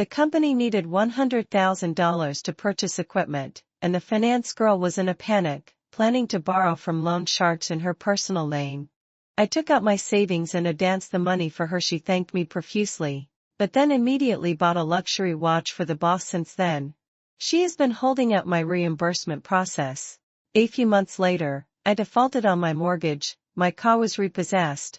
The company needed $100,000 to purchase equipment, and the finance girl was in a panic, planning to borrow from loan sharks in her personal name. I took out my savings and advanced the money for her. She thanked me profusely, but then immediately bought a luxury watch for the boss. Since then, she has been holding up my reimbursement process. A few months later, I defaulted on my mortgage, my car was repossessed,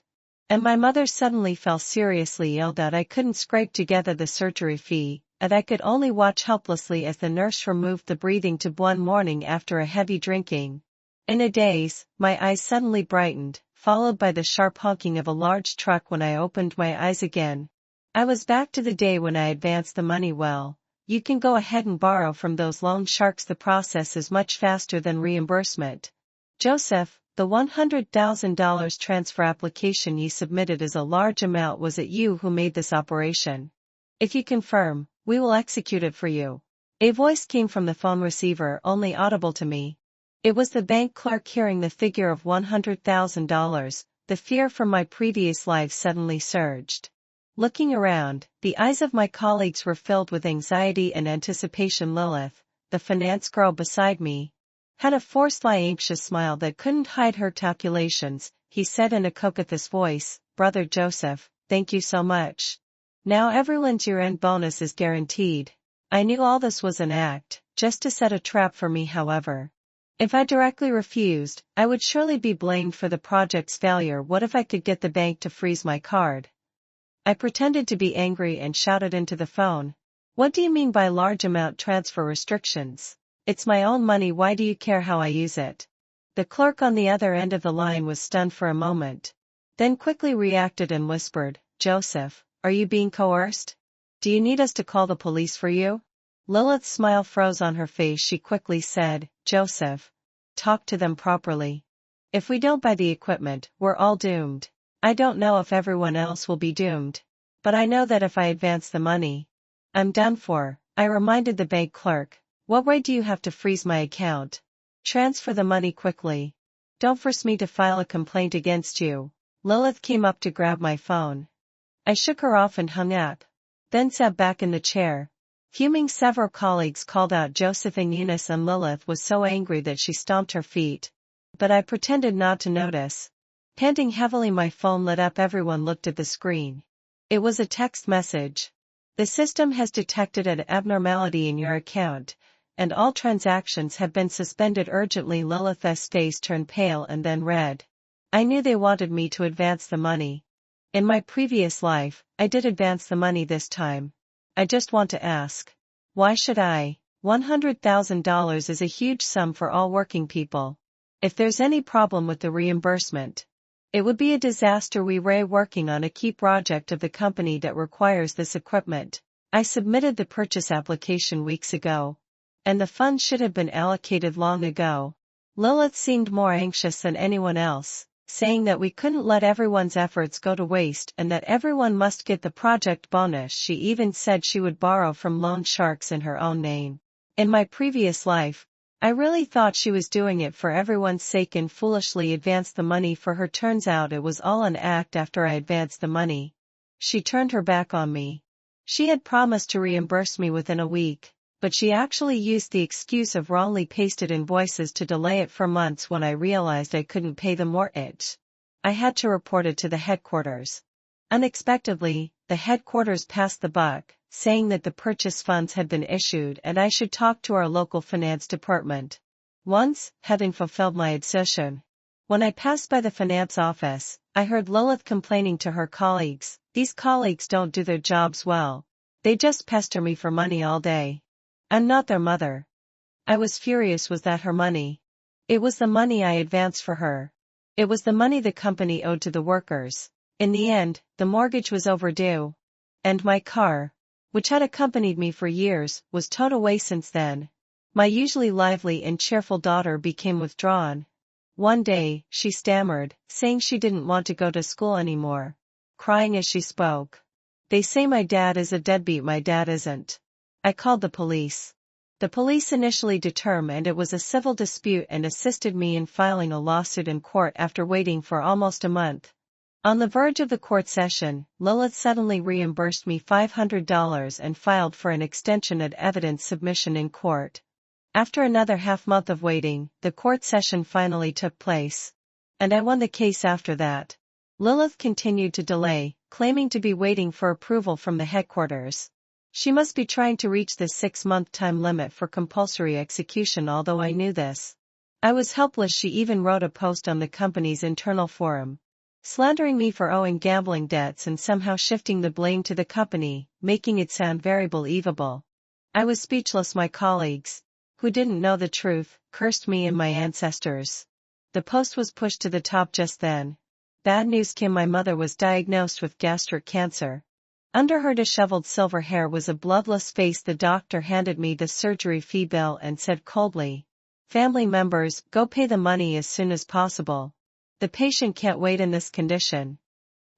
and my mother suddenly fell seriously ill that I couldn't scrape together the surgery fee, and I could only watch helplessly as the nurse removed the breathing tube one morning after a heavy drinking. In a daze, my eyes suddenly brightened, followed by the sharp honking of a large truck. When I opened my eyes again, I was back to the day when I advanced the money. Well, you can go ahead and borrow from those loan sharks. The process is much faster than reimbursement. Joseph, the $100,000 transfer application you submitted is a large amount. Was it you who made this operation? If you confirm, we will execute it for you. A voice came from the phone receiver, only audible to me. It was the bank clerk. Hearing the figure of $100,000, the fear from my previous life suddenly surged. Looking around, the eyes of my colleagues were filled with anxiety and anticipation. Lilith, the finance girl beside me, had a forced-ly anxious smile that couldn't hide her calculations. He said in a coquettish voice, "Brother Joseph, thank you so much. Now everyone's year-end bonus is guaranteed." I knew all this was an act, just to set a trap for me. However, if I directly refused, I would surely be blamed for the project's failure. What if I could get the bank to freeze my card? I pretended to be angry and shouted into the phone, "What do you mean by large amount transfer restrictions? It's my own money. Why do you care how I use it?" The clerk on the other end of the line was stunned for a moment, then quickly reacted and whispered, "Joseph, are you being coerced? Do you need us to call the police for you?" Lilith's smile froze on her face. She quickly said, "Joseph, talk to them properly. If we don't buy the equipment, we're all doomed. I don't know if everyone else will be doomed, but I know that if I advance the money, I'm done for." I reminded the bank clerk, "What right do you have to freeze my account? Transfer the money quickly. Don't force me to file a complaint against you." Lilith came up to grab my phone. I shook her off and hung up, then sat back in the chair. Fuming, several colleagues called out Joseph in unison. Lilith was so angry that she stomped her feet, but I pretended not to notice. Panting heavily, my phone lit up. Everyone looked at the screen. It was a text message. "The system has detected an abnormality in your account, and all transactions have been suspended urgently." Lilith's face turned pale and then red. I knew they wanted me to advance the money. In my previous life, I did advance the money this time. I just want to ask, why should I? $100,000 is a huge sum for all working people. If there's any problem with the reimbursement, it would be a disaster. We were working on a key project of the company that requires this equipment. I submitted the purchase application weeks ago, and the funds should have been allocated long ago. Lilith seemed more anxious than anyone else, saying that we couldn't let everyone's efforts go to waste and that everyone must get the project bonus. She even said she would borrow from loan sharks in her own name. In my previous life, I really thought she was doing it for everyone's sake and foolishly advanced the money for her. Turns out it was all an act. After I advanced the money, she turned her back on me. She had promised to reimburse me within a week, but she actually used the excuse of wrongly pasted invoices to delay it for months. When I realized I couldn't pay the mortgage, I had to report it to the headquarters. Unexpectedly, the headquarters passed the buck, saying that the purchase funds had been issued and I should talk to our local finance department. Once, having fulfilled my assertion, when I passed by the finance office, I heard Lilith complaining to her colleagues, "These colleagues don't do their jobs well. They just pester me for money all day. I'm not their mother." I was furious. Was that her money? It was the money I advanced for her. It was the money the company owed to the workers. In the end, the mortgage was overdue. And my car, which had accompanied me for years, was towed away. Since then, my usually lively and cheerful daughter became withdrawn. One day, she stammered, saying she didn't want to go to school anymore, crying as she spoke. "They say my dad is a deadbeat." My dad isn't. I called the police. The police initially determined it was a civil dispute and assisted me in filing a lawsuit in court. After waiting for almost a month, On the verge of the court session, Lilith suddenly reimbursed me $500 and filed for an extension at evidence submission in court. After another half-month of waiting, the court session finally took place. And I won the case after that. Lilith continued to delay, claiming to be waiting for approval from the headquarters. She must be trying to reach the 6-month time limit for compulsory execution, although I knew this. I was helpless. She even wrote a post on the company's internal forum, slandering me for owing gambling debts and somehow shifting the blame to the company, making it sound very believable. I was speechless. My colleagues, who didn't know the truth, cursed me and my ancestors. The post was pushed to the top just then. Bad news came. My mother was diagnosed with gastric cancer. Under her disheveled silver hair was a bloodless face. The doctor handed me the surgery fee bill and said coldly, "Family members, go pay the money as soon as possible. The patient can't wait in this condition."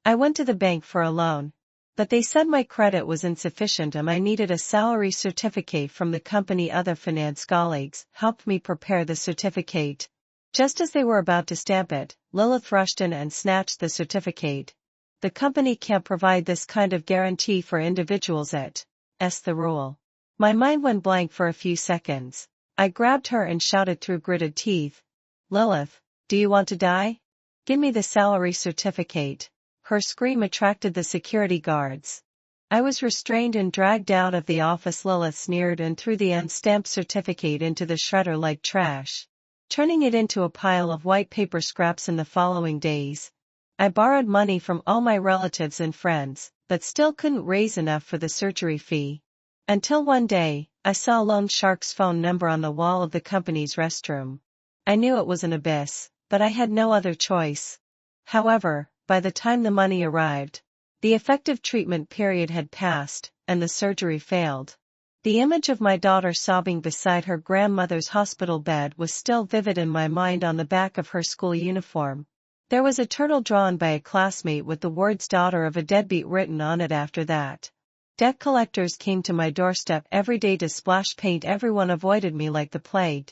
I went to the bank for a loan, but they said my credit was insufficient and I needed a salary certificate from the company. Other finance colleagues helped me prepare the certificate. Just as they were about to stamp it, Lilith rushed in and snatched the certificate. "The company can't provide this kind of guarantee for individuals. It's the rule." My mind went blank for a few seconds. I grabbed her and shouted through gritted teeth, "Lilith, do you want to die? Give me the salary certificate." Her scream attracted the security guards. I was restrained and dragged out of the office. Lilith sneered and threw the unstamped certificate into the shredder like trash, turning it into a pile of white paper scraps. In the following days, I borrowed money from all my relatives and friends, but still couldn't raise enough for the surgery fee. Until one day, I saw a loan shark's phone number on the wall of the company's restroom. I knew it was an abyss, but I had no other choice. However, by the time the money arrived, the effective treatment period had passed, and the surgery failed. The image of my daughter sobbing beside her grandmother's hospital bed was still vivid in my mind. On the back of her school uniform, there was a turtle drawn by a classmate with the words "daughter of a deadbeat" written on it. After that, debt collectors came to my doorstep every day to splash paint. Everyone avoided me like the plague.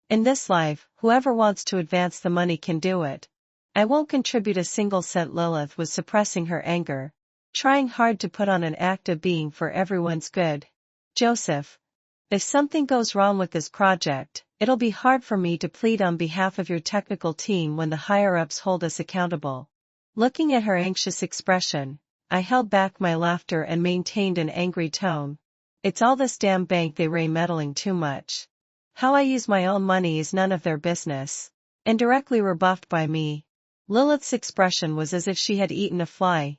In this life, whoever wants to advance the money can do it. I won't contribute a single cent. Lilith was suppressing her anger, trying hard to put on an act of being for everyone's good. "Joseph, if something goes wrong with this project, it'll be hard for me to plead on behalf of your technical team when the higher-ups hold us accountable." Looking at her anxious expression, I held back my laughter and maintained an angry tone. "It's all this damn bank. They meddling too much. How I use my own money is none of their business." Indirectly rebuffed by me, Lilith's expression was as if she had eaten a fly.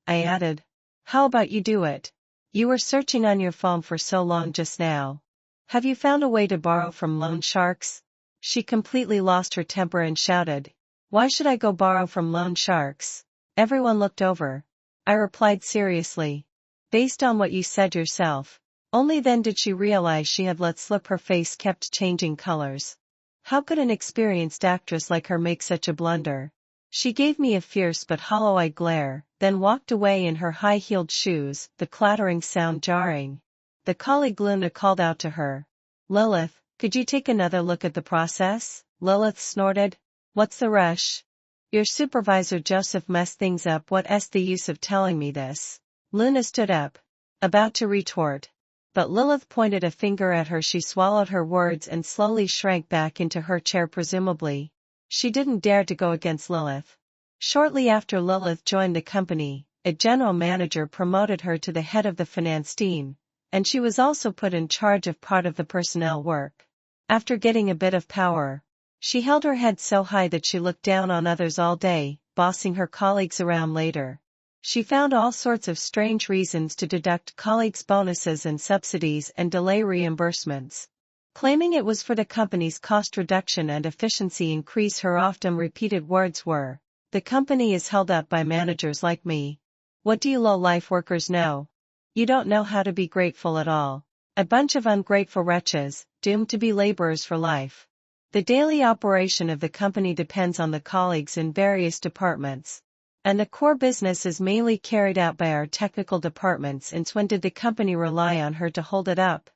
I added, "How about you do it? You were searching on your phone for so long just now. Have you found a way to borrow from loan sharks?" She completely lost her temper and shouted, "Why should I go borrow from loan sharks?" Everyone looked over. I replied seriously, "Based on what you said yourself." Only then did she realize she had let slip. Her face kept changing colors. How could an experienced actress like her make such a blunder? She gave me a fierce but hollow-eyed glare, then walked away in her high-heeled shoes, the clattering sound jarring. The colleague Luna called out to her, "Lilith, could you take another look at the process?" Lilith snorted, "What's the rush? Your supervisor Joseph messed things up. What's the use of telling me this?" Luna stood up, about to retort, but Lilith pointed a finger at her. She swallowed her words and slowly shrank back into her chair. Presumably, she didn't dare to go against Lilith. Shortly after Lilith joined the company, a general manager promoted her to the head of the finance team, and she was also put in charge of part of the personnel work. After getting a bit of power, she held her head so high that she looked down on others all day, bossing her colleagues around. Later, she found all sorts of strange reasons to deduct colleagues' bonuses and subsidies and delay reimbursements, claiming it was for the company's cost reduction and efficiency increase. Her often repeated words were, "The company is held up by managers like me. What do you low-life workers know? You don't know how to be grateful at all. A bunch of ungrateful wretches, doomed to be laborers for life." The daily operation of the company depends on the colleagues in various departments, and the core business is mainly carried out by our technical departments. And when did the company rely on her to hold it up?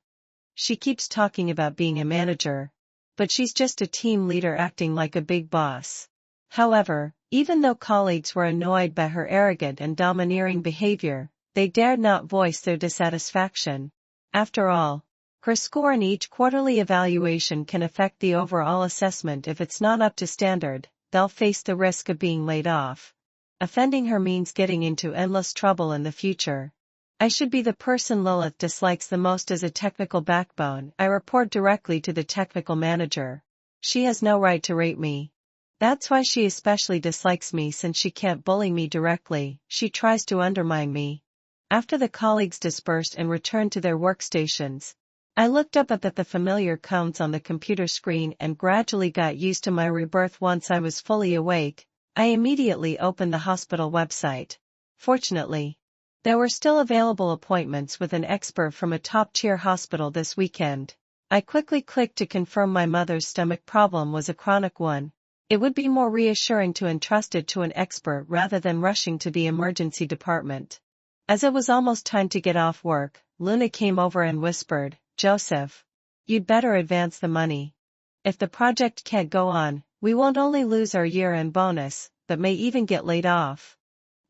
She keeps talking about being a manager, but she's just a team leader acting like a big boss. However, even though colleagues were annoyed by her arrogant and domineering behavior, they dared not voice their dissatisfaction. After all, her score in each quarterly evaluation can affect the overall assessment. If it's not up to standard, they'll face the risk of being laid off. Offending her means getting into endless trouble in the future. I should be the person Lilith dislikes the most as a technical backbone. I report directly to the technical manager. She has no right to rate me. That's why she especially dislikes me, since she can't bully me directly. She tries to undermine me. After the colleagues dispersed and returned to their workstations, I looked up at the familiar counts on the computer screen and gradually got used to my rebirth. Once I was fully awake, I immediately opened the hospital website. Fortunately, there were still available appointments with an expert from a top-tier hospital this weekend. I quickly clicked to confirm my mother's stomach problem was a chronic one. It would be more reassuring to entrust it to an expert rather than rushing to the emergency department. As it was almost time to get off work, Luna came over and whispered, "Joseph, you'd better advance the money. If the project can't go on, we won't only lose our year-end bonus, but may even get laid off."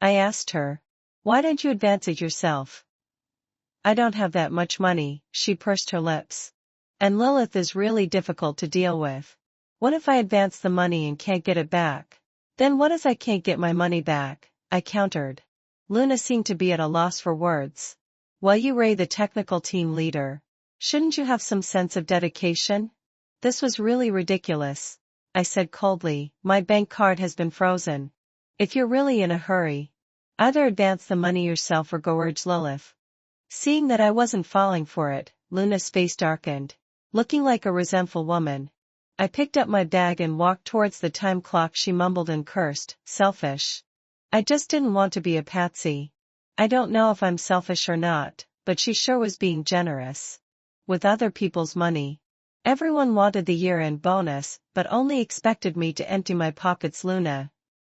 I asked her, "Why don't you advance it yourself?" "I don't have that much money," she pursed her lips. "And Lilith is really difficult to deal with. What if I advance the money and can't get it back?" "Then what if I can't get my money back?" I countered. Luna seemed to be at a loss for words. "Well, you Ray, the technical team leader. Shouldn't you have some sense of dedication?" This was really ridiculous. I said coldly, "My bank card has been frozen. If you're really in a hurry, either advance the money yourself or go," urged Lilith. Seeing that I wasn't falling for it, Luna's face darkened. Looking like a resentful woman, I picked up my bag and walked towards the time clock. She mumbled and cursed, "Selfish. I just didn't want to be a patsy." I don't know if I'm selfish or not, but she sure was being generous with other people's money. Everyone wanted the year-end bonus, but only expected me to empty my pockets. Luna,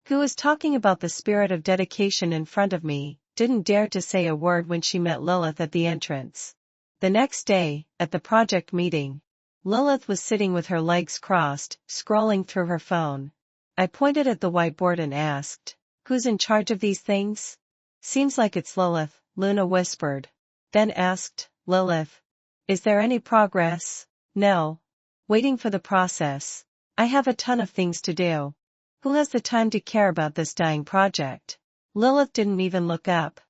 who was talking about the spirit of dedication in front of me, didn't dare to say a word when she met Lilith at the entrance. The next day, at the project meeting, Lilith was sitting with her legs crossed, scrolling through her phone. I pointed at the whiteboard and asked, "Who's in charge of these things?" "Seems like it's Lilith," Luna whispered. Then asked, "Lilith, is there any progress?" "No. Waiting for the process. I have a ton of things to do. Who has the time to care about this dying project?" Lilith didn't even look up.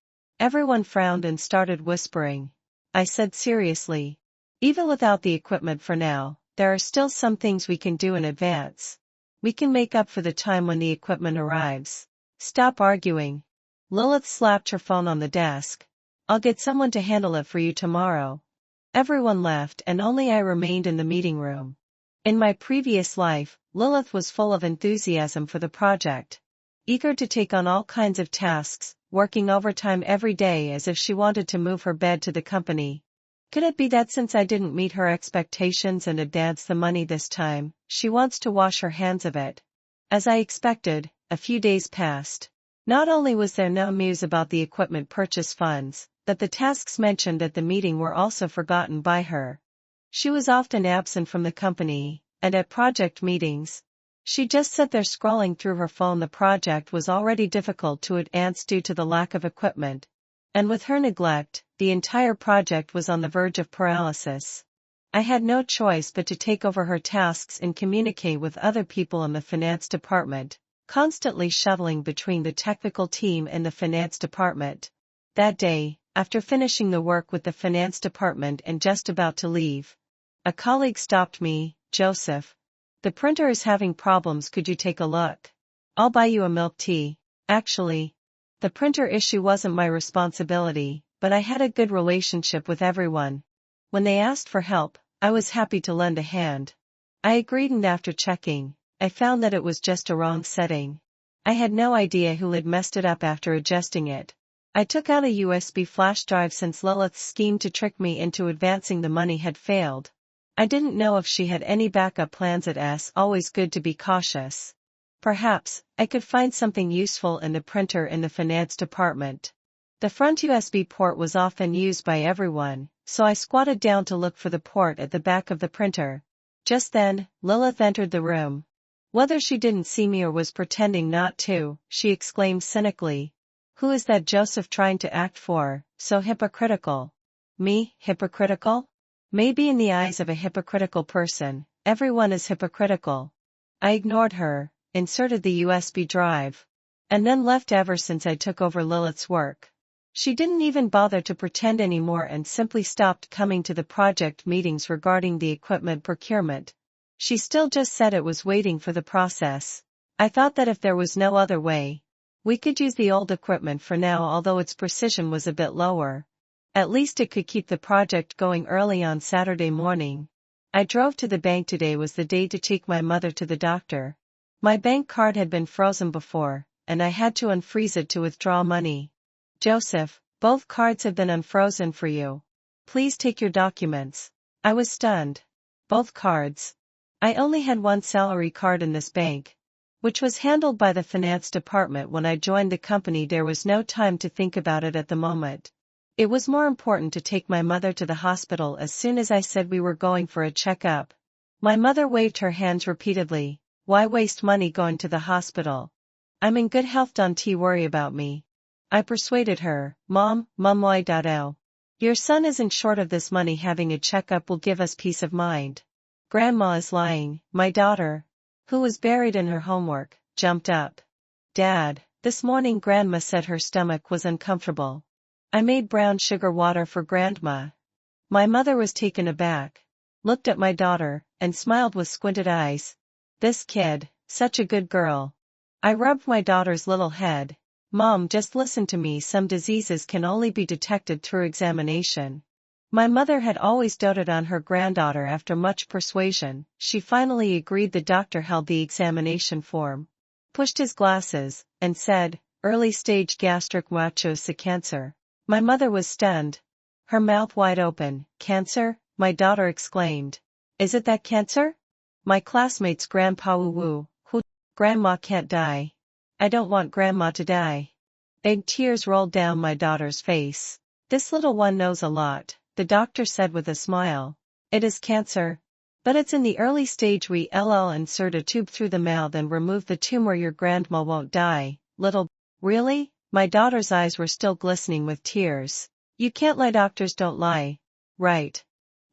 Everyone frowned and started whispering. I said seriously, "Even without the equipment for now, there are still some things we can do in advance. We can make up for the time when the equipment arrives. Stop arguing." Lilith slapped her phone on the desk. "I'll get someone to handle it for you tomorrow." Everyone left and only I remained in the meeting room. In my previous life, Lilith was full of enthusiasm for the project, eager to take on all kinds of tasks, working overtime every day as if she wanted to move her bed to the company. Could it be that since I didn't meet her expectations and advance the money this time, she wants to wash her hands of it? As I expected, a few days passed. Not only was there no news about the equipment purchase funds, but the tasks mentioned at the meeting were also forgotten by her. She was often absent from the company, and at project meetings, she just sat there scrolling through her phone. The project was already difficult to advance due to the lack of equipment, and with her neglect, the entire project was on the verge of paralysis. I had no choice but to take over her tasks and communicate with other people in the finance department, constantly shuttling between the technical team and the finance department. That day, after finishing the work with the finance department and just about to leave, a colleague stopped me. "Joseph, the printer is having problems. Could you take a look? I'll buy you a milk tea." Actually, the printer issue wasn't my responsibility, but I had a good relationship with everyone. When they asked for help, I was happy to lend a hand. I agreed, and after checking, I found that it was just a wrong setting. I had no idea who had messed it up. After adjusting it, I took out a USB flash drive since Lilith's scheme to trick me into advancing the money had failed. I didn't know if she had any backup plans. It's always good to be cautious. Perhaps I could find something useful in the printer in the finance department. The front USB port was often used by everyone, so I squatted down to look for the port at the back of the printer. Just then, Lilith entered the room. Whether she didn't see me or was pretending not to, she exclaimed cynically. Who is that Joseph trying to act for, so hypocritical? Me, hypocritical? Maybe in the eyes of a hypocritical person, everyone is hypocritical. I ignored her, inserted the USB drive, and then left ever since I took over Lilith's work. She didn't even bother to pretend anymore and simply stopped coming to the project meetings regarding the equipment procurement. She still just said it was waiting for the process. I thought that if there was no other way, we could use the old equipment for now, although its precision was a bit lower. At least it could keep the project going. Early on Saturday morning, I drove to the bank. Today was the day to take my mother to the doctor. My bank card had been frozen before, and I had to unfreeze it to withdraw money. Joseph, both cards have been unfrozen for you. Please take your documents. I was stunned. Both cards. I only had one salary card in this bank, which was handled by the finance department when I joined the company. There was no time to think about it at the moment. It was more important to take my mother to the hospital as soon as I said we were going for a checkup. My mother waved her hands repeatedly. Why waste money going to the hospital? I'm in good health. Don't worry about me. I persuaded her. Mom, why? Your son isn't short of this money. Having a checkup will give us peace of mind. Grandma is lying. My daughter, who was buried in her homework, jumped up. Dad, this morning Grandma said her stomach was uncomfortable. I made brown sugar water for Grandma. My mother was taken aback, looked at my daughter, and smiled with squinted eyes. This kid, such a good girl. I rubbed my daughter's little head. Mom, just listen to me. Some diseases can only be detected through examination. My mother had always doted on her granddaughter. After much persuasion, she finally agreed. The doctor held the examination form, pushed his glasses, and said, early stage gastric mucosa cancer. My mother was stunned, her mouth wide open. Cancer? My daughter exclaimed. Is it that cancer? My classmate's grandpa woo-woo. Grandma can't die. I don't want Grandma to die. Big tears rolled down my daughter's face. This little one knows a lot, the doctor said with a smile. It is cancer, but it's in the early stage. We'll insert a tube through the mouth and remove the tumor. Your grandma won't die, little. Really? My daughter's eyes were still glistening with tears. You can't lie. Doctors don't lie. Right.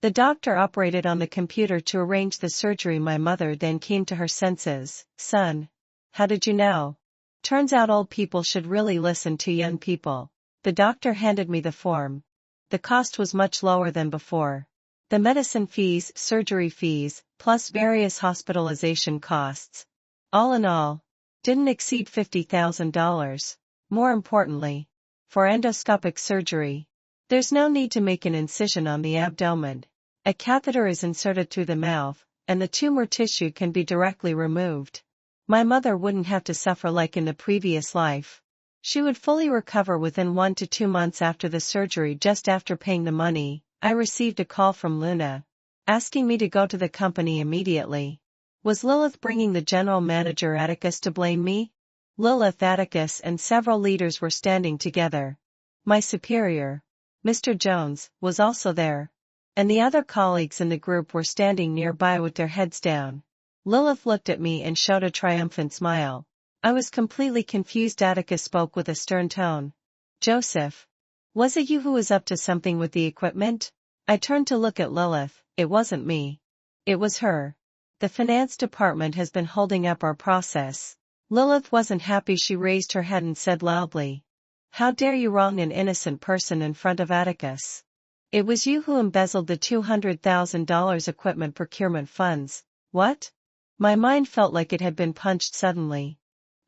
The doctor operated on the computer to arrange the surgery. My mother then came to her senses. Son, how did you know? Turns out old people should really listen to young people. The doctor handed me the form. The cost was much lower than before. The medicine fees, surgery fees, plus various hospitalization costs, all in all, didn't exceed $50,000. More importantly, for endoscopic surgery, there's no need to make an incision on the abdomen. A catheter is inserted through the mouth, and the tumor tissue can be directly removed. My mother wouldn't have to suffer like in the previous life. She would fully recover within 1 to 2 months after the surgery. Just after paying the money, I received a call from Luna, asking me to go to the company immediately. Was Lilith bringing the general manager Atticus to blame me? Lilith, Atticus, and several leaders were standing together. My superior, Mr. Jones, was also there, and the other colleagues in the group were standing nearby with their heads down. Lilith looked at me and showed a triumphant smile. I was completely confused. Atticus spoke with a stern tone. Joseph, was it you who was up to something with the equipment? I turned to look at Lilith. It wasn't me. It was her. The finance department has been holding up our process. Lilith wasn't happy. She raised her head and said loudly, how dare you wrong an innocent person in front of Atticus? It was you who embezzled the $200,000 equipment procurement funds. What? My mind felt like it had been punched suddenly.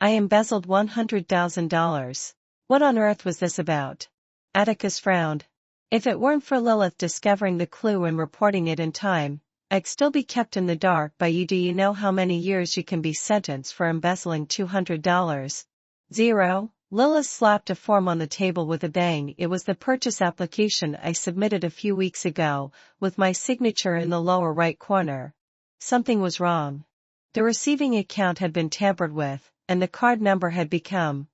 I embezzled $100,000. What on earth was this about? Atticus frowned. If it weren't for Lilith discovering the clue and reporting it in time, I'd still be kept in the dark by you. Do you know how many years you can be sentenced for embezzling $200? 0. Lilith slapped a form on the table with a bang. It was the purchase application I submitted a few weeks ago, with my signature in the lower right corner. Something was wrong. The receiving account had been tampered with, and the card number had become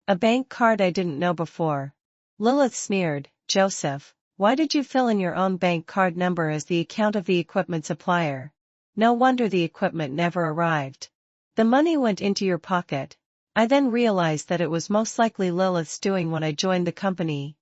a bank card I didn't know before. Lilith sneered. Joseph, why did you fill in your own bank card number as the account of the equipment supplier? No wonder the equipment never arrived. The money went into your pocket. I then realized that it was most likely Lilith's doing when I joined the company.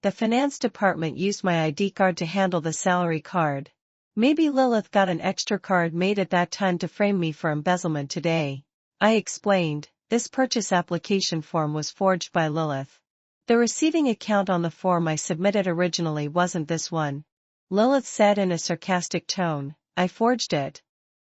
The finance department used my ID card to handle the salary card. Maybe Lilith got an extra card made at that time to frame me for embezzlement today. I explained, this purchase application form was forged by Lilith. The receiving account on the form I submitted originally wasn't this one. Lilith said in a sarcastic tone, I forged it.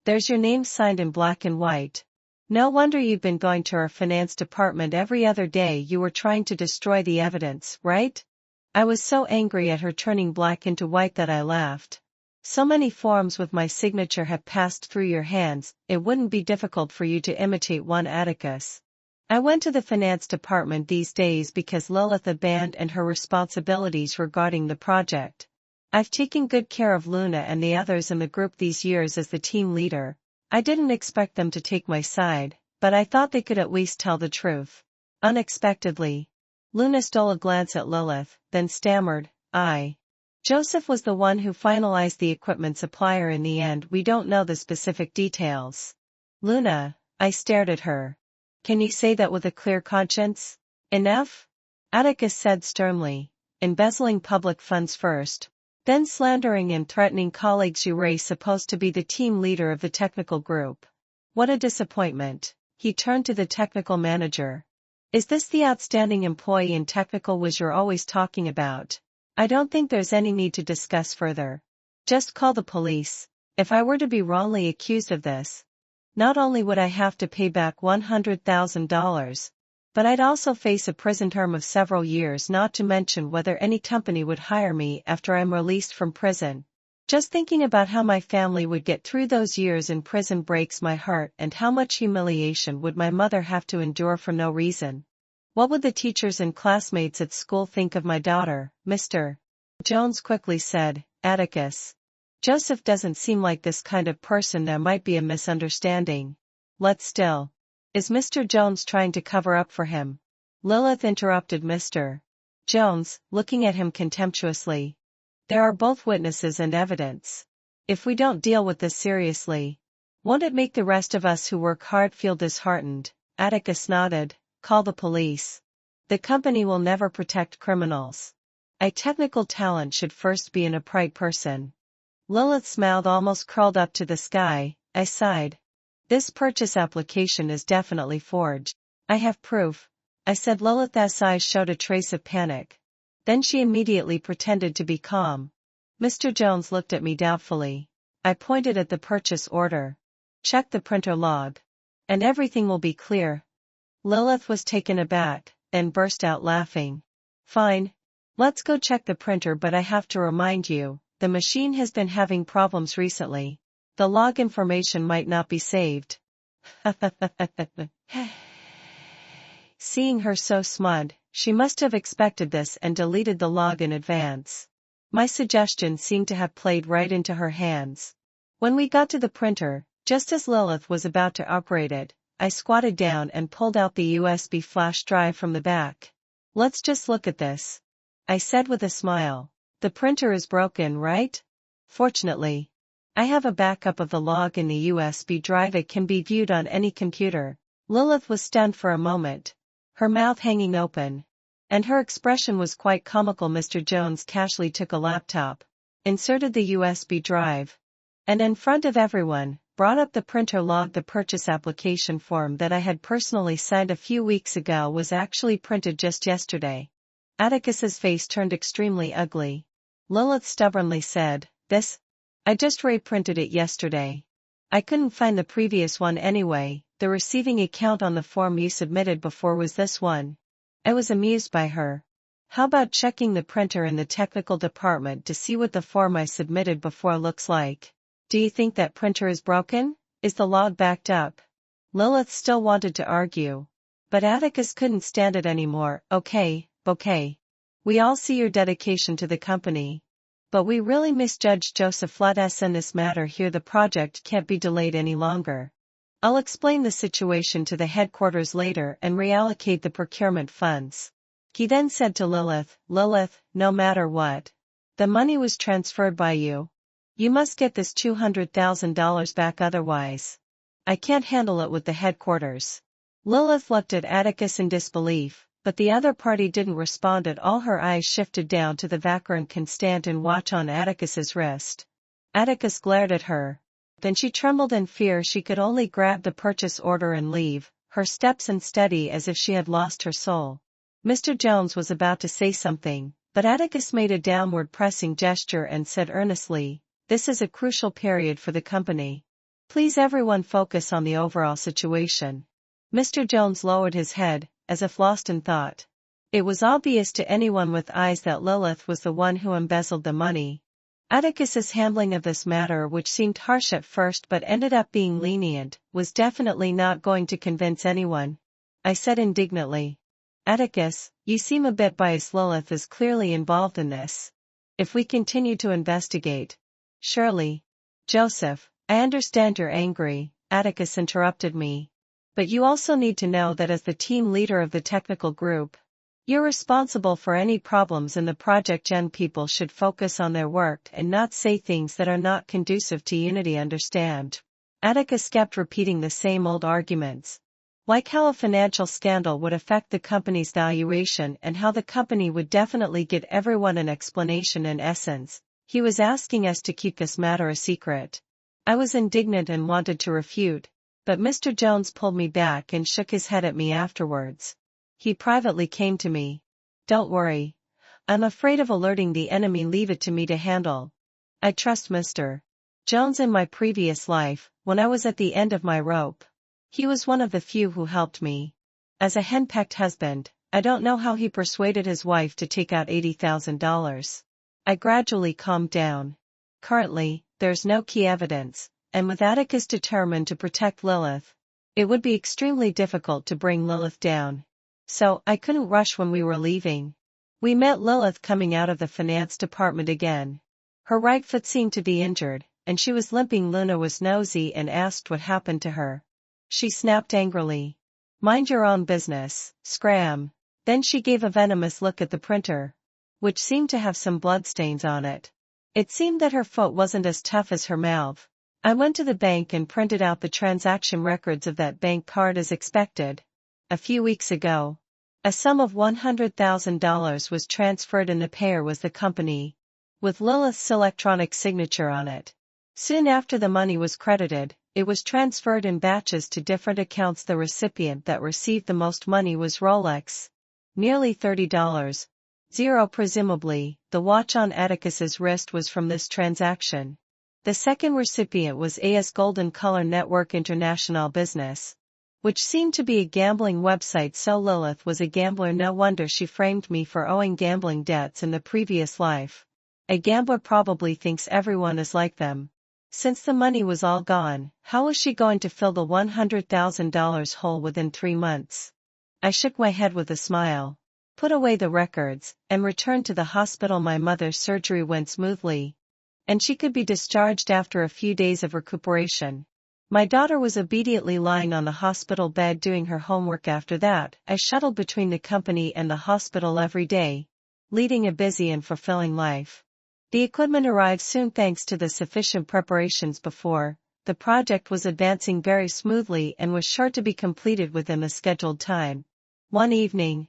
There's your name signed in black and white. No wonder you've been going to our finance department every other day. You were trying to destroy the evidence, right? I was so angry at her turning black into white that I laughed. So many forms with my signature have passed through your hands, it wouldn't be difficult for you to imitate one, Atticus. I went to the finance department these days because Lilith abandoned her responsibilities regarding the project. I've taken good care of Luna and the others in the group these years as the team leader. I didn't expect them to take my side, but I thought they could at least tell the truth. Unexpectedly, Luna stole a glance at Lilith, then stammered, Joseph was the one who finalized the equipment supplier in the end. We don't know the specific details. Luna, I stared at her. Can you say that with a clear conscience? Enough? Atticus said sternly, embezzling public funds first. Then slandering and threatening colleagues. You were supposed to be the team leader of the technical group. What a disappointment. He turned to the technical manager. Is this the outstanding employee in technical you're always talking about? I don't think there's any need to discuss further. Just call the police. If I were to be wrongly accused of this, not only would I have to pay back $100,000, but I'd also face a prison term of several years, not to mention whether any company would hire me after I'm released from prison. Just thinking about how my family would get through those years in prison breaks my heart, and how much humiliation would my mother have to endure for no reason. What would the teachers and classmates at school think of my daughter, Mr. Jones quickly said, Atticus. Joseph doesn't seem like this kind of person. There might be a misunderstanding. Let's still. Is Mr. Jones trying to cover up for him? Lilith interrupted Mr. Jones, looking at him contemptuously. There are both witnesses and evidence. If we don't deal with this seriously, won't it make the rest of us who work hard feel disheartened? Atticus nodded. Call the police. The company will never protect criminals. A technical talent should first be an upright person. Lilith's mouth almost curled up to the sky. I sighed. This purchase application is definitely forged. I have proof, I said. Lilith's eyes showed a trace of panic. Then she immediately pretended to be calm. Mr. Jones looked at me doubtfully. I pointed at the purchase order. Check the printer log, and everything will be clear. Lilith was taken aback, and burst out laughing. Fine. Let's go check the printer, but I have to remind you, the machine has been having problems recently. The log information might not be saved. Seeing her so smug, she must have expected this and deleted the log in advance. My suggestion seemed to have played right into her hands. When we got to the printer, just as Lilith was about to operate it, I squatted down and pulled out the USB flash drive from the back. Let's just look at this, I said with a smile. The printer is broken, right? Fortunately, I have a backup of the log in the USB drive. It can be viewed on any computer. Lilith was stunned for a moment, her mouth hanging open, and her expression was quite comical. Mr. Jones casually took a laptop, inserted the USB drive, and in front of everyone, brought up the printer log. The purchase application form that I had personally signed a few weeks ago was actually printed just yesterday. Atticus's face turned extremely ugly. Lilith stubbornly said, This? I just reprinted it yesterday. I couldn't find the previous one anyway. The receiving account on the form you submitted before was this one. I was amused by her. How about checking the printer in the technical department to see what the form I submitted before looks like? Do you think that printer is broken? Is the log backed up? Lilith still wanted to argue, but Atticus couldn't stand it anymore. Okay. We all see your dedication to the company, but we really misjudged Joseph Flood's in this matter here. The project can't be delayed any longer. I'll explain the situation to the headquarters later and reallocate the procurement funds. He then said to Lilith, no matter what, the money was transferred by you. You must get this $200,000 back, otherwise I can't handle it with the headquarters. Lilith looked at Atticus in disbelief, but the other party didn't respond at all. Her eyes shifted down to the vacuum constant and watch on Atticus's wrist. Atticus glared at her. Then she trembled in fear. She could only grab the purchase order and leave, her steps unsteady as if she had lost her soul. Mr. Jones was about to say something, but Atticus made a downward pressing gesture and said earnestly, "This is a crucial period for the company. Please everyone focus on the overall situation." Mr. Jones lowered his head, as if lost in thought. It was obvious to anyone with eyes that Lilith was the one who embezzled the money. Atticus's handling of this matter, which seemed harsh at first but ended up being lenient, was definitely not going to convince anyone. I said indignantly, "Atticus, you seem a bit biased. Lilith is clearly involved in this. If we continue to investigate, surely—" "Joseph, I understand you're angry," Atticus interrupted me. "But you also need to know that as the team leader of the technical group, you're responsible for any problems in the project. Young people should focus on their work and not say things that are not conducive to unity, understand?" Atticus kept repeating the same old arguments. Like how a financial scandal would affect the company's valuation and how the company would definitely give everyone an explanation. In essence, he was asking us to keep this matter a secret. I was indignant and wanted to refute, but Mr. Jones pulled me back and shook his head at me afterwards. He privately came to me. "Don't worry. I'm afraid of alerting the enemy. Leave it to me to handle. I trust Mr. Jones. In my previous life, when I was at the end of my rope, he was one of the few who helped me. As a henpecked husband, I don't know how he persuaded his wife to take out $80,000. I gradually calmed down. Currently, there's no key evidence, and with Atticus determined to protect Lilith, it would be extremely difficult to bring Lilith down. So, I couldn't rush when we were leaving. We met Lilith coming out of the finance department again. Her right foot seemed to be injured, and she was limping. Luna was nosy and asked what happened to her. She snapped angrily, "Mind your own business, scram." Then she gave a venomous look at the printer, which seemed to have some bloodstains on it. It seemed that her foot wasn't as tough as her mouth. I went to the bank and printed out the transaction records of that bank card as expected. A few weeks ago, a sum of $100,000 was transferred and the payer was the company, with Lilith's electronic signature on it. Soon after the money was credited, it was transferred in batches to different accounts. The recipient that received the most money was Rolex, nearly $30. Presumably, the watch on Atticus's wrist was from this transaction. The second recipient was AS Golden Color Network International Business, which seemed to be a gambling website. So Lilith was a gambler. No wonder she framed me for owing gambling debts in the previous life. A gambler probably thinks everyone is like them. Since the money was all gone, how was she going to fill the $100,000 hole within 3 months? I shook my head with a smile, put away the records, and returned to the hospital. My mother's surgery went smoothly, and she could be discharged after a few days of recuperation. My daughter was obediently lying on the hospital bed doing her homework. After that, I shuttled between the company and the hospital every day, leading a busy and fulfilling life. The equipment arrived soon thanks to the sufficient preparations before. The project was advancing very smoothly and was sure to be completed within the scheduled time. One evening,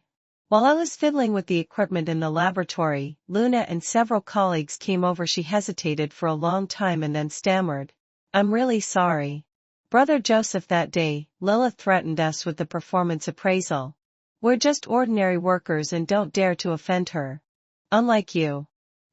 while I was fiddling with the equipment in the laboratory, Luna and several colleagues came over. She hesitated for a long time and then stammered, "I'm really sorry, Brother Joseph. That day, Lilith threatened us with the performance appraisal. We're just ordinary workers and don't dare to offend her. Unlike you."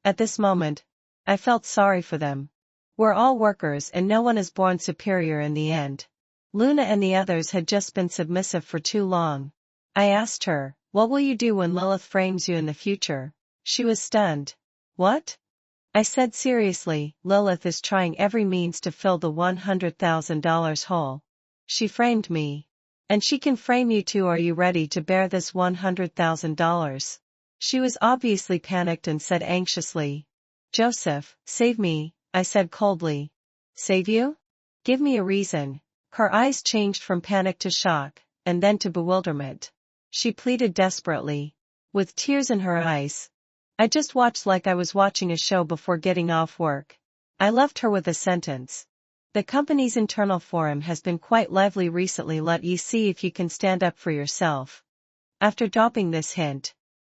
At this moment, I felt sorry for them. We're all workers and no one is born superior in the end. Luna and the others had just been submissive for too long. I asked her, "What will you do when Lilith frames you in the future?" She was stunned. "What?" I said seriously, "Lilith is trying every means to fill the $100,000 hole. She framed me. And she can frame you too. Are you ready to bear this $100,000? She was obviously panicked and said anxiously, "Joseph, save me," I said coldly. "Save you? Give me a reason." Her eyes changed from panic to shock, and then to bewilderment. She pleaded desperately, with tears in her eyes. I just watched like I was watching a show before getting off work. I left her with a sentence. The company's internal forum has been quite lively recently. Let ye see if you can stand up for yourself. After dropping this hint,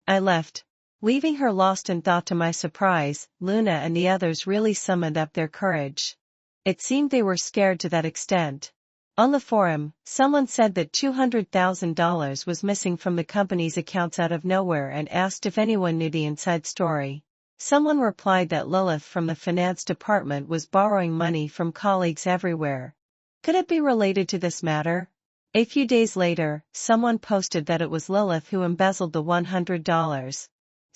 I left, leaving her lost in thought. To my surprise, Luna and the others really summoned up their courage. It seemed they were scared to that extent. On the forum, someone said that $200,000 was missing from the company's accounts out of nowhere and asked if anyone knew the inside story. Someone replied that Lilith from the finance department was borrowing money from colleagues everywhere. Could it be related to this matter? A few days later, someone posted that it was Lilith who embezzled the $100.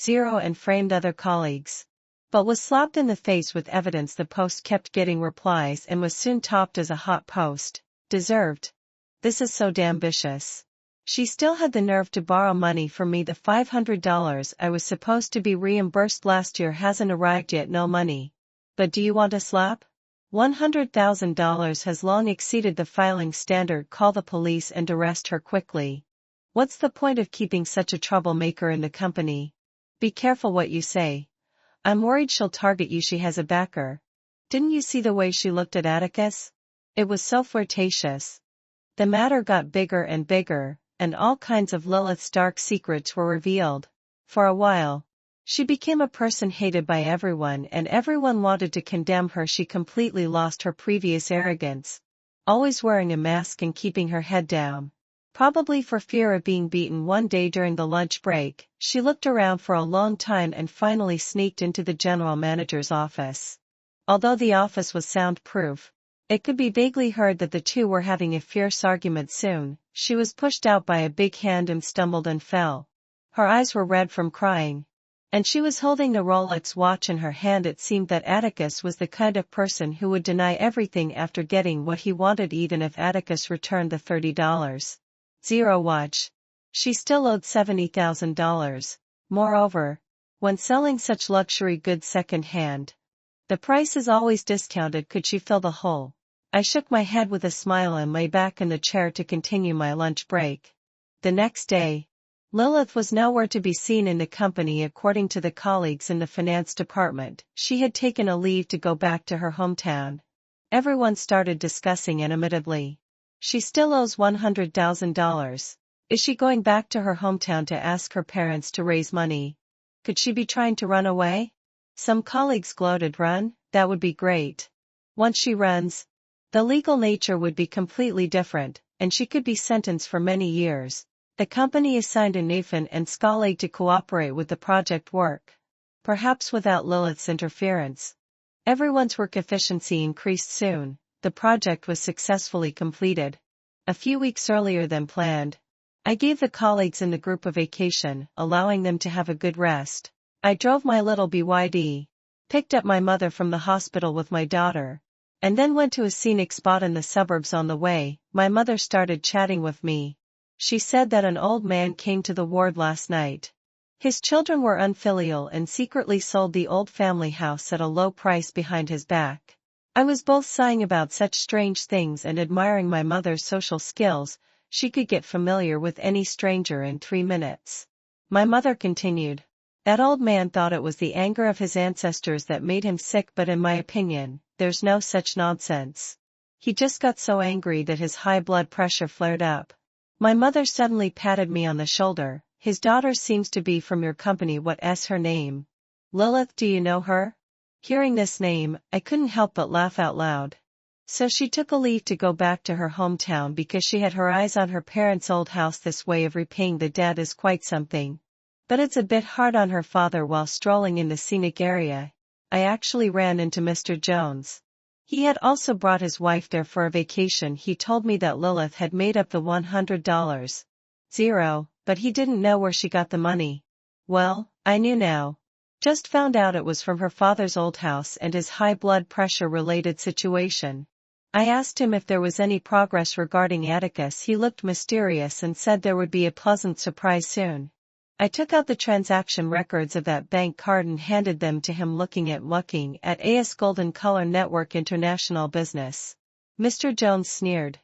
And framed other colleagues. But was slapped in the face with evidence. The post kept getting replies and was soon topped as a hot post. Deserved. This is so damn vicious. She still had the nerve to borrow money from me. The $500 I was supposed to be reimbursed last year hasn't arrived yet. No money. But do you want a slap? $100,000 has long exceeded the filing standard. Call the police and arrest her quickly. What's the point of keeping such a troublemaker in the company? Be careful what you say. I'm worried she'll target you. She has a backer. Didn't you see the way she looked at Atticus? It was so flirtatious. The matter got bigger and bigger, and all kinds of Lilith's dark secrets were revealed. For a while, she became a person hated by everyone, and everyone wanted to condemn her. She completely lost her previous arrogance, always wearing a mask and keeping her head down. Probably for fear of being beaten. One day during the lunch break, she looked around for a long time and finally sneaked into the general manager's office. Although the office was soundproof, it could be vaguely heard that the two were having a fierce argument. Soon, she was pushed out by a big hand and stumbled and fell. Her eyes were red from crying, and she was holding the Rolex watch in her hand. It seemed that Atticus was the kind of person who would deny everything after getting what he wanted, even if Atticus returned the $30. Watch. She still owed $70,000. Moreover, when selling such luxury goods second-hand, the price is always discounted. Could she fill the hole? I shook my head with a smile and lay back in the chair to continue my lunch break. The next day, Lilith was nowhere to be seen in the company. According to the colleagues in the finance department, she had taken a leave to go back to her hometown. Everyone started discussing animatedly. She still owes $100,000. Is she going back to her hometown to ask her parents to raise money? Could she be trying to run away? Some colleagues gloated. Run? That would be great. Once she runs, the legal nature would be completely different, and she could be sentenced for many years. The company assigned a Nathan and colleague to cooperate with the project work, perhaps without Lilith's interference. Everyone's work efficiency increased soon. The project was successfully completed. A few weeks earlier than planned, I gave the colleagues in the group a vacation, allowing them to have a good rest. I drove my little BYD, picked up my mother from the hospital with my daughter, and then went to a scenic spot in the suburbs. On the way, my mother started chatting with me. She said that an old man came to the ward last night. His children were unfilial and secretly sold the old family house at a low price behind his back. I was both sighing about such strange things and admiring my mother's social skills. She could get familiar with any stranger in 3 minutes. My mother continued. That old man thought it was the anger of his ancestors that made him sick, but in my opinion, there's no such nonsense. He just got so angry that his high blood pressure flared up. My mother suddenly patted me on the shoulder. His daughter seems to be from your company. What's her name? Lilith. Do you know her? Hearing this name, I couldn't help but laugh out loud. So she took a leave to go back to her hometown because she had her eyes on her parents' old house. This way of repaying the debt is quite something. But it's a bit hard on her father. While strolling in the scenic area, I actually ran into Mr. Jones. He had also brought his wife there for a vacation. He told me that Lilith had made up the $100. But he didn't know where she got the money. Well, I knew now. Just found out it was from her father's old house and his high blood pressure related situation. I asked him if there was any progress regarding Atticus. He looked mysterious and said there would be a pleasant surprise soon. I took out the transaction records of that bank card and handed them to him. Looking at AS Golden Color Network International Business. Mr. Jones sneered.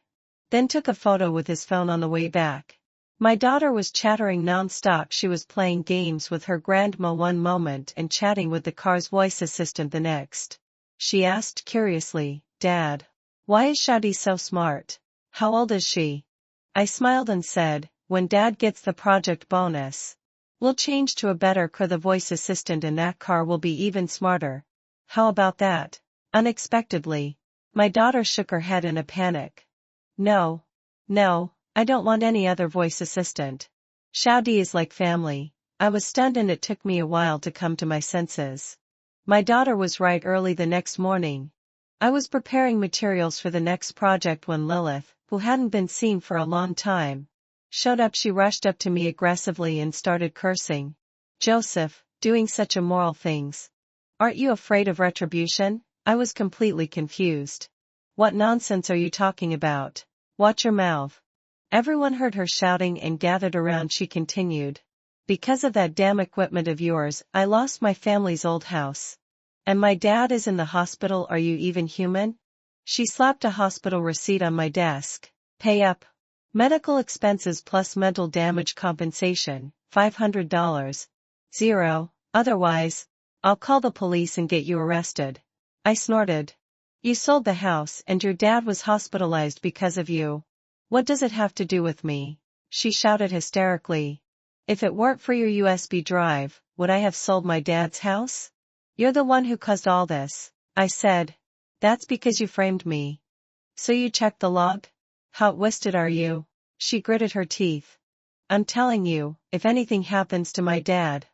Then took a photo with his phone on the way back. My daughter was chattering non-stop. She was playing games with her grandma one moment and chatting with the car's voice assistant the next. She asked curiously, Dad, Why is Shadi so smart? How old is she? I smiled and said, when Dad gets the project bonus. We'll change to a better car. The voice assistant in that car will be even smarter. How about that? Unexpectedly, my daughter shook her head in a panic. No. No, I don't want any other voice assistant. Shadi is like family. I was stunned and it took me a while to come to my senses. My daughter was right. Early the next morning, I was preparing materials for the next project when Lilith, who hadn't been seen for a long time, showed up. She rushed up to me aggressively and started cursing. Joseph, doing such immoral things. Aren't you afraid of retribution? I was completely confused. What nonsense are you talking about? Watch your mouth. Everyone heard her shouting and gathered around. She continued. Because of that damn equipment of yours, I lost my family's old house. And my dad is in the hospital. Are you even human? She slapped a hospital receipt on my desk. Pay up. Medical expenses plus mental damage compensation, $500. 0. Otherwise, I'll call the police and get you arrested. I snorted. You sold the house and your dad was hospitalized because of you. What does it have to do with me? She shouted hysterically. If it weren't for your USB drive, would I have sold my dad's house? You're the one who caused all this, I said. That's because you framed me. So you checked the log? How twisted are you? She gritted her teeth. I'm telling you, if anything happens to my dad,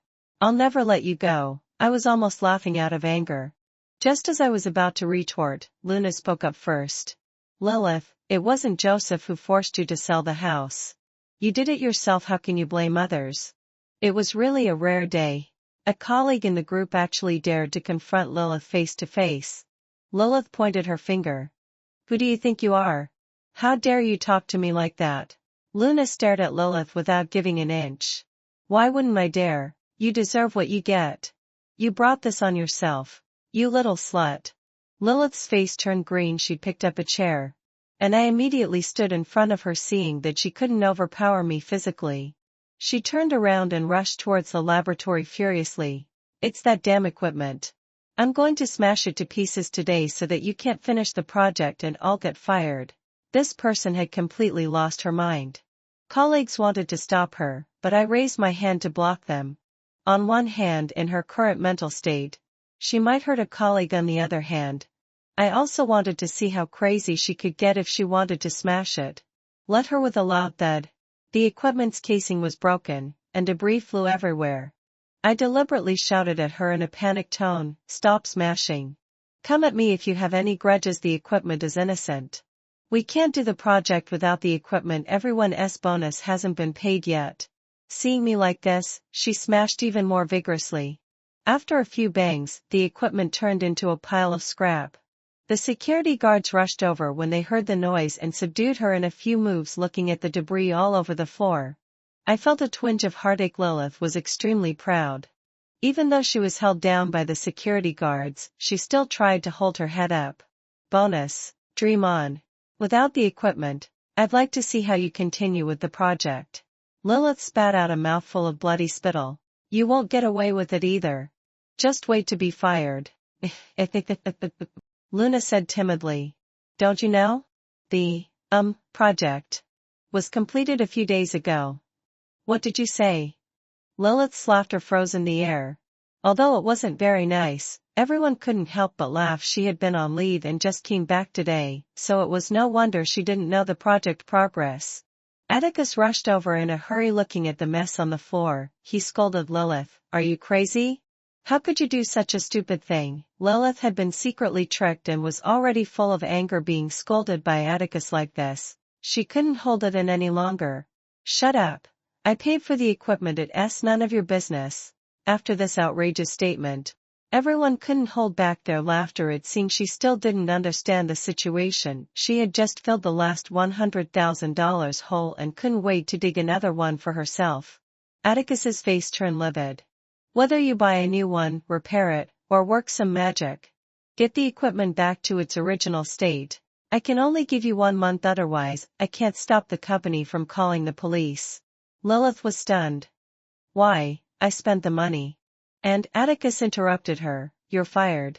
I'll never let you go. I was almost laughing out of anger. Just as I was about to retort, Luna spoke up first. Lilith, it wasn't Joseph who forced you to sell the house. You did it yourself. How can you blame others? It was really a rare day. A colleague in the group actually dared to confront Lilith face to face. Lilith pointed her finger. Who do you think you are? How dare you talk to me like that? Luna stared at Lilith without giving an inch. Why wouldn't I dare? You deserve what you get. You brought this on yourself. You little slut. Lilith's face turned green. She picked up a chair. And I immediately stood in front of her, seeing that she couldn't overpower me physically. She turned around and rushed towards the laboratory furiously. It's that damn equipment. I'm going to smash it to pieces today so that you can't finish the project and I'll get fired. This person had completely lost her mind. Colleagues wanted to stop her, but I raised my hand to block them. On one hand, in her current mental state, she might hurt a colleague. On the other hand, I also wanted to see how crazy she could get if she wanted to smash it. Let her. With a loud thud, the equipment's casing was broken, and debris flew everywhere. I deliberately shouted at her in a panicked tone, stop smashing. Come at me if you have any grudges. The equipment is innocent. We can't do the project without the equipment. Everyone's bonus hasn't been paid yet. Seeing me like this, she smashed even more vigorously. After a few bangs, the equipment turned into a pile of scrap. The security guards rushed over when they heard the noise and subdued her in a few moves, looking at the debris all over the floor. I felt a twinge of heartache. Lilith was extremely proud. Even though she was held down by the security guards, she still tried to hold her head up. Bonus, dream on. Without the equipment, I'd like to see how you continue with the project. Lilith spat out a mouthful of bloody spittle. You won't get away with it either. Just wait to be fired. Luna said timidly. Don't you know? The, project was completed a few days ago. What did you say? Lilith's laughter froze in the air. Although it wasn't very nice, everyone couldn't help but laugh. She had been on leave and just came back today, so it was no wonder she didn't know the project progress. Atticus rushed over in a hurry, looking at the mess on the floor. He scolded Lilith. Are you crazy? How could you do such a stupid thing? Lilith had been secretly tricked and was already full of anger. Being scolded by Atticus like this, she couldn't hold it in any longer. Shut up. I paid for the equipment. It's none of your business. After this outrageous statement, everyone couldn't hold back their laughter. It seemed she still didn't understand the situation. She had just filled the last $100,000 hole and couldn't wait to dig another one for herself. Atticus's face turned livid. Whether you buy a new one, repair it, or work some magic, get the equipment back to its original state. I can only give you 1 month, otherwise, I can't stop the company from calling the police. Lilith was stunned. Why? I spent the money. And Atticus interrupted her. You're fired.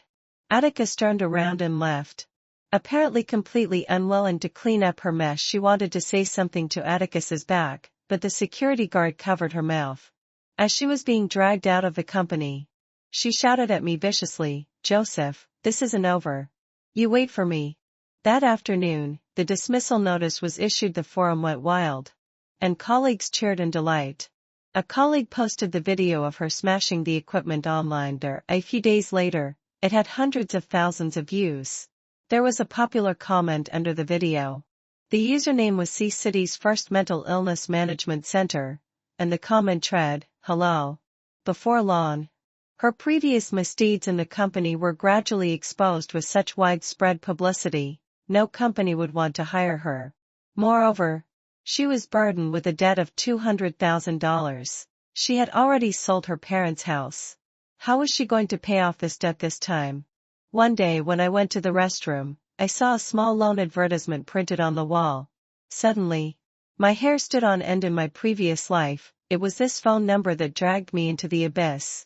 Atticus turned around and left. Apparently completely unwilling to clean up her mess, she wanted to say something to Atticus's back, but the security guard covered her mouth. As she was being dragged out of the company, she shouted at me viciously, "Joseph, this isn't over. You wait for me." That afternoon, the dismissal notice was issued. The forum went wild, and colleagues cheered in delight. A colleague posted the video of her smashing the equipment online. A few days later, it had hundreds of thousands of views. There was a popular comment under the video. The username was C City's first mental illness management center, and the comment read, "Hello." Before long, her previous misdeeds in the company were gradually exposed. With such widespread publicity, no company would want to hire her. Moreover, she was burdened with a debt of $200,000. She had already sold her parents' house. How was she going to pay off this debt this time? One day when I went to the restroom, I saw a small loan advertisement printed on the wall. Suddenly, my hair stood on end. In my previous life, it was this phone number that dragged me into the abyss.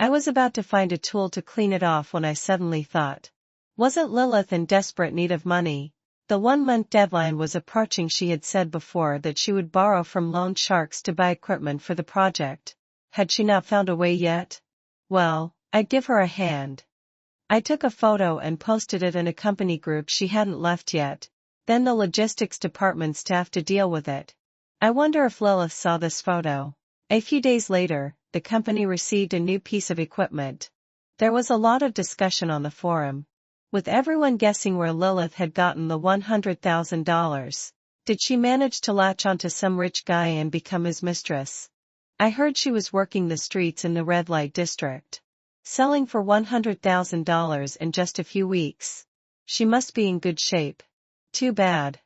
I was about to find a tool to clean it off when I suddenly thought, wasn't Lilith in desperate need of money? The 1-month deadline was approaching. She had said before that she would borrow from loan sharks to buy equipment for the project. Had she not found a way yet? Well, I'd give her a hand. I took a photo and posted it in a company group she hadn't left yet. Then the logistics department staff to deal with it. I wonder if Lilith saw this photo. A few days later, the company received a new piece of equipment. There was a lot of discussion on the forum, with everyone guessing where Lilith had gotten the $100,000. Did she manage to latch onto some rich guy and become his mistress? I heard she was working the streets in the red light district, selling for $100,000 in just a few weeks. She must be in good shape. Too bad.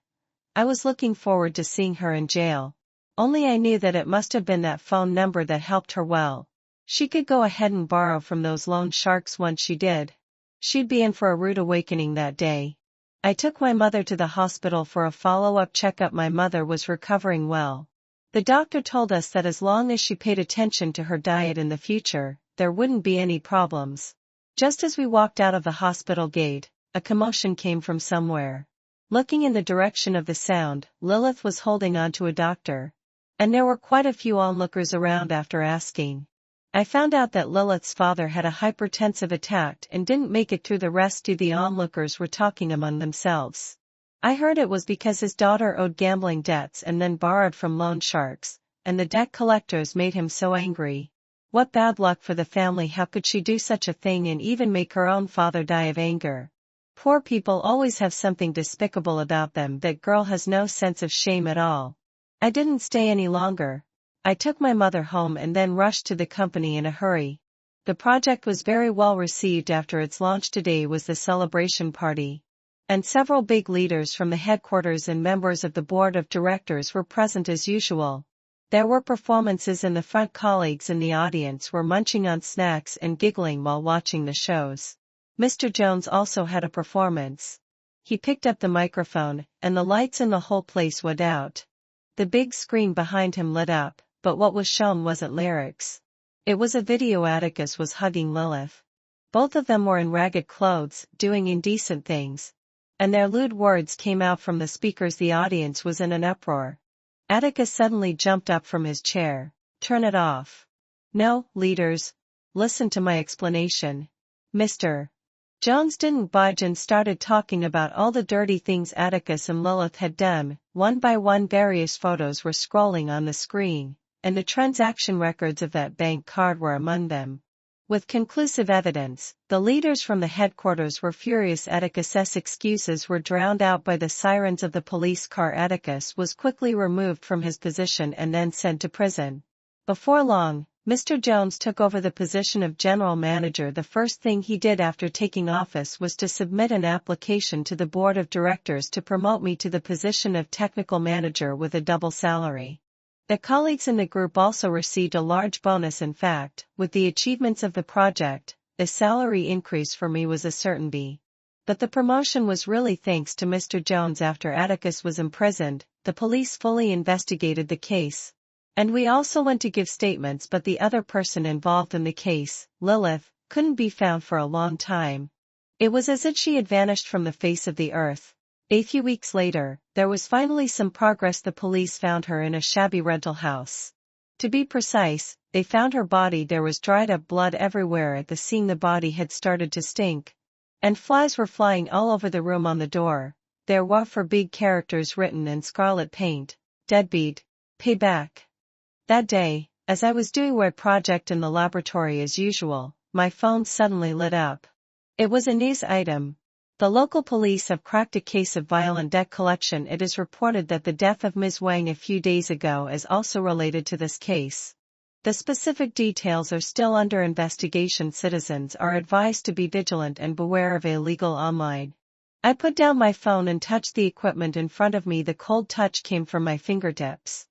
I was looking forward to seeing her in jail. Only I knew that it must have been that phone number that helped her well. She could go ahead and borrow from those loan sharks once she did. She'd be in for a rude awakening that day. I took my mother to the hospital for a follow-up checkup. My mother was recovering well. The doctor told us that as long as she paid attention to her diet in the future, there wouldn't be any problems. Just as we walked out of the hospital gate, a commotion came from somewhere. Looking in the direction of the sound, Lilith was holding on to a doctor. And there were quite a few onlookers around. After asking, I found out that Lilith's father had a hypertensive attack and didn't make it through the rescue. The onlookers were talking among themselves. I heard it was because his daughter owed gambling debts and then borrowed from loan sharks, and the debt collectors made him so angry. What bad luck for the family. How could she do such a thing and even make her own father die of anger? Poor people always have something despicable about them. That girl has no sense of shame at all. I didn't stay any longer. I took my mother home and then rushed to the company in a hurry. The project was very well received. After its launch, today was the celebration party, and several big leaders from the headquarters and members of the board of directors were present as usual. There were performances in the front. Colleagues in the audience were munching on snacks and giggling while watching the shows. Mr. Jones also had a performance. He picked up the microphone, and the lights in the whole place went out. The big screen behind him lit up, but what was shown wasn't lyrics. It was a video. Atticus was hugging Lilith. Both of them were in ragged clothes, doing indecent things, and their lewd words came out from the speakers. The audience was in an uproar. Atticus suddenly jumped up from his chair. "Turn it off." "No, leaders. Listen to my explanation." Mr. Jones didn't budge and started talking about all the dirty things Atticus and Lilith had done. One by one various photos were scrolling on the screen, and the transaction records of that bank card were among them. With conclusive evidence, the leaders from the headquarters were furious. Atticus's excuses were drowned out by the sirens of the police car. Atticus was quickly removed from his position and then sent to prison. Before long, Mr. Jones took over the position of general manager. The first thing he did after taking office was to submit an application to the board of directors to promote me to the position of technical manager with a double salary. The colleagues in the group also received a large bonus. In fact, with the achievements of the project, the salary increase for me was a certainty. But the promotion was really thanks to Mr. Jones. After Atticus was imprisoned, the police fully investigated the case. And we also went to give statements, but the other person involved in the case, Lilith, couldn't be found for a long time. It was as if she had vanished from the face of the earth. A few weeks later, there was finally some progress. The police found her in a shabby rental house. To be precise, they found her body. There was dried up blood everywhere at the scene. The body had started to stink. And flies were flying all over the room. On the door, there were for big characters written in scarlet paint, "Deadbeat. Pay back." That day, as I was doing my project in the laboratory as usual, my phone suddenly lit up. It was a news item. The local police have cracked a case of violent debt collection. It is reported that the death of Ms. Wang a few days ago is also related to this case. The specific details are still under investigation. Citizens are advised to be vigilant and beware of illegal online. I put down my phone and touched the equipment in front of me. The cold touch came from my fingertips.